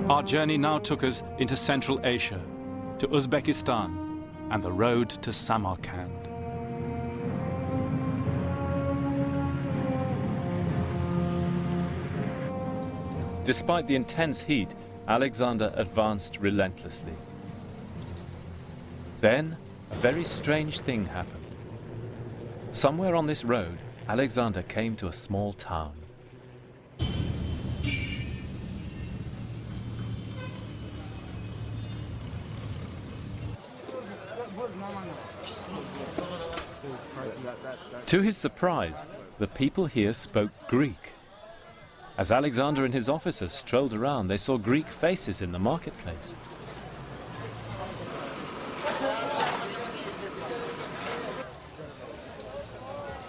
Our journey now took us into Central Asia, to Uzbekistan, and the road to Samarkand. Despite the intense heat, Alexander advanced relentlessly. Then, a very strange thing happened. Somewhere on this road, Alexander came to a small town. To his surprise, the people here spoke Greek. As Alexander and his officers strolled around, they saw Greek faces in the marketplace.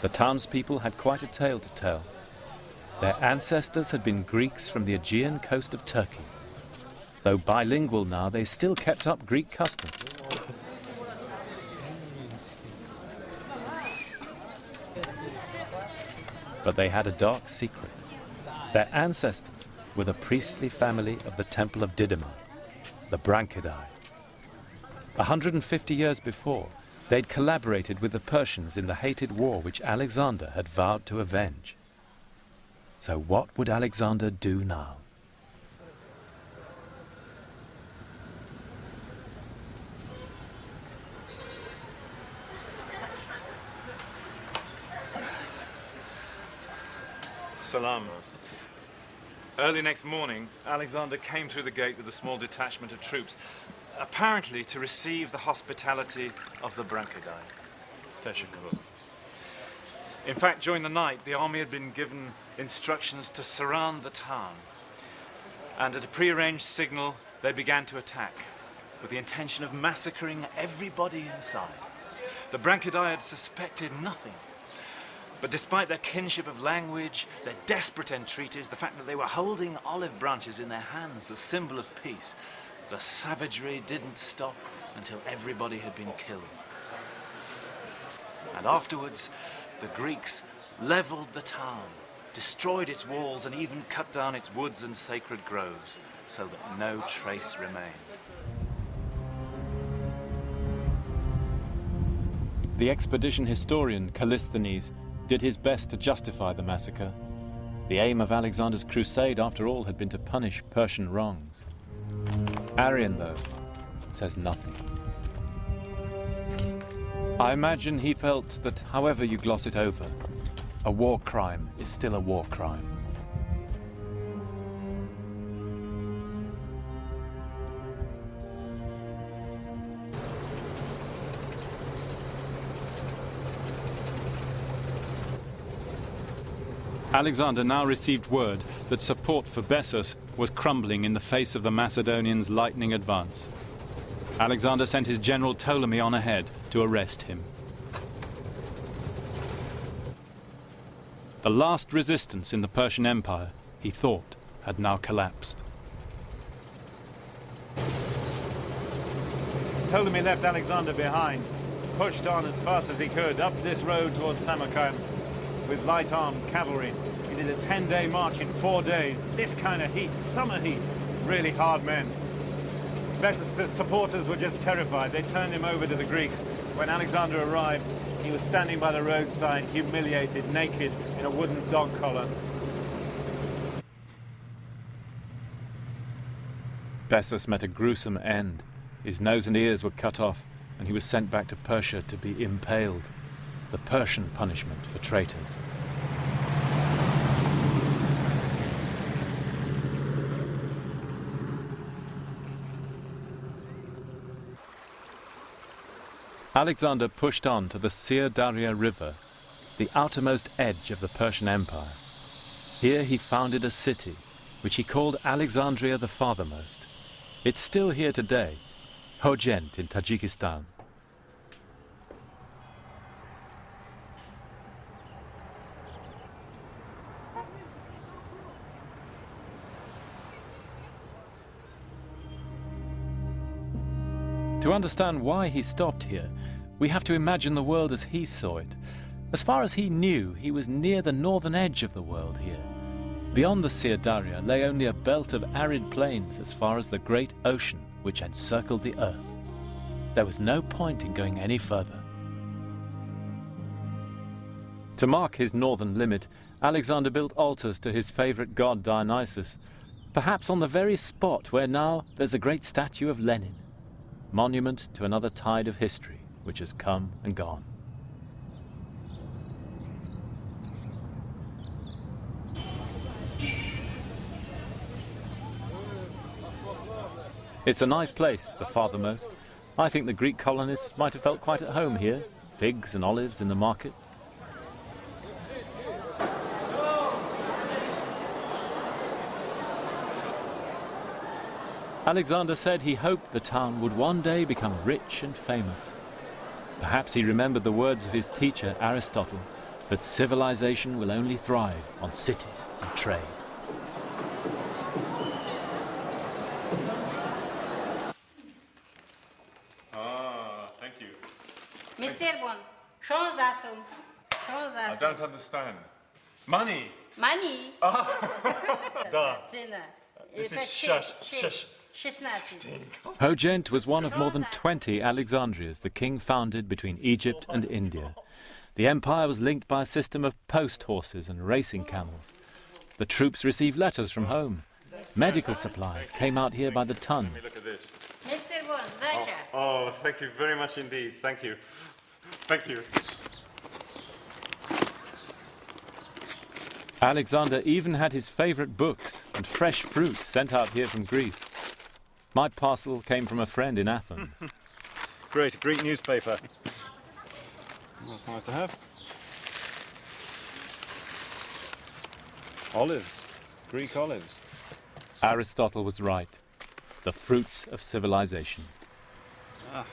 The townspeople had quite a tale to tell. Their ancestors had been Greeks from the Aegean coast of Turkey. Though bilingual now, they still kept up Greek customs. But they had a dark secret. Their ancestors were the priestly family of the Temple of Didyma, the Branchidae. 150 years before, they'd collaborated with the Persians in the hated war which Alexander had vowed to avenge. So what would Alexander do now? Salamos. Early next morning, Alexander came through the gate with a small detachment of troops, apparently to receive the hospitality of the Branchidae. Teshakur. In fact, during the night, the army had been given instructions to surround the town, and at a prearranged signal, they began to attack, with the intention of massacring everybody inside. The Branchidae had suspected nothing. But despite their kinship of language, their desperate entreaties, the fact that they were holding olive branches in their hands, the symbol of peace, the savagery didn't stop until everybody had been killed. And afterwards, the Greeks leveled the town, destroyed its walls, and even cut down its woods and sacred groves, so that no trace remained. The expedition historian Callisthenes did his best to justify the massacre. The aim of Alexander's crusade, after all, had been to punish Persian wrongs. Arrian, though, says nothing. I imagine he felt that however you gloss it over, a war crime is still a war crime. Alexander now received word that support for Bessus was crumbling in the face of the Macedonians' lightning advance. Alexander sent his general Ptolemy on ahead to arrest him. The last resistance in the Persian Empire, he thought, had now collapsed. Ptolemy left Alexander behind, pushed on as fast as he could up this road towards Samarkand with light-armed cavalry. He did a 10-day march in 4 days. This kind of heat, summer heat, really hard men. Bessus' supporters were just terrified. They turned him over to the Greeks. When Alexander arrived, he was standing by the roadside, humiliated, naked, in a wooden dog collar. Bessus met a gruesome end. His nose and ears were cut off, and he was sent back to Persia to be impaled. The Persian punishment for traitors. Alexander pushed on to the Sir Daria River, the outermost edge of the Persian Empire. Here he founded a city, which he called Alexandria the Farthermost. It's still here today, Hojent in Tajikistan. To understand why he stopped here, we have to imagine the world as he saw it. As far as he knew, he was near the northern edge of the world here. Beyond the Syr Darya lay only a belt of arid plains as far as the great ocean which encircled the earth. There was no point in going any further. To mark his northern limit, Alexander built altars to his favorite god Dionysus, perhaps on the very spot where now there's a great statue of Lenin, monument to another tide of history which has come and gone. It's a nice place, the farthermost. I think the Greek colonists might have felt quite at home here. Figs and olives in the market. Alexander said he hoped the town would one day become rich and famous. Perhaps he remembered the words of his teacher Aristotle, that civilization will only thrive on cities and trade. Thank you. Mr. Bond, I don't understand. Money? Money? Da. This is shush. 16. Hogent was one of more than 20 Alexandrias the king founded between Egypt and India. The empire was linked by a system of post horses and racing camels. The troops received letters from home. Medical supplies came out here by the ton. Let me look at this. Mr. Bond, Zacha. Oh, thank you very much indeed. Thank you. Thank you. Alexander even had his favorite books and fresh fruit sent out here from Greece. My parcel came from a friend in Athens. Great, Greek newspaper. That's nice to have. Olives. Greek olives. Aristotle was right. The fruits of civilization. Ah.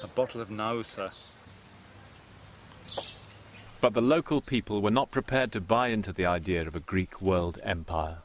A bottle of Nausa. But the local people were not prepared to buy into the idea of a Greek world empire.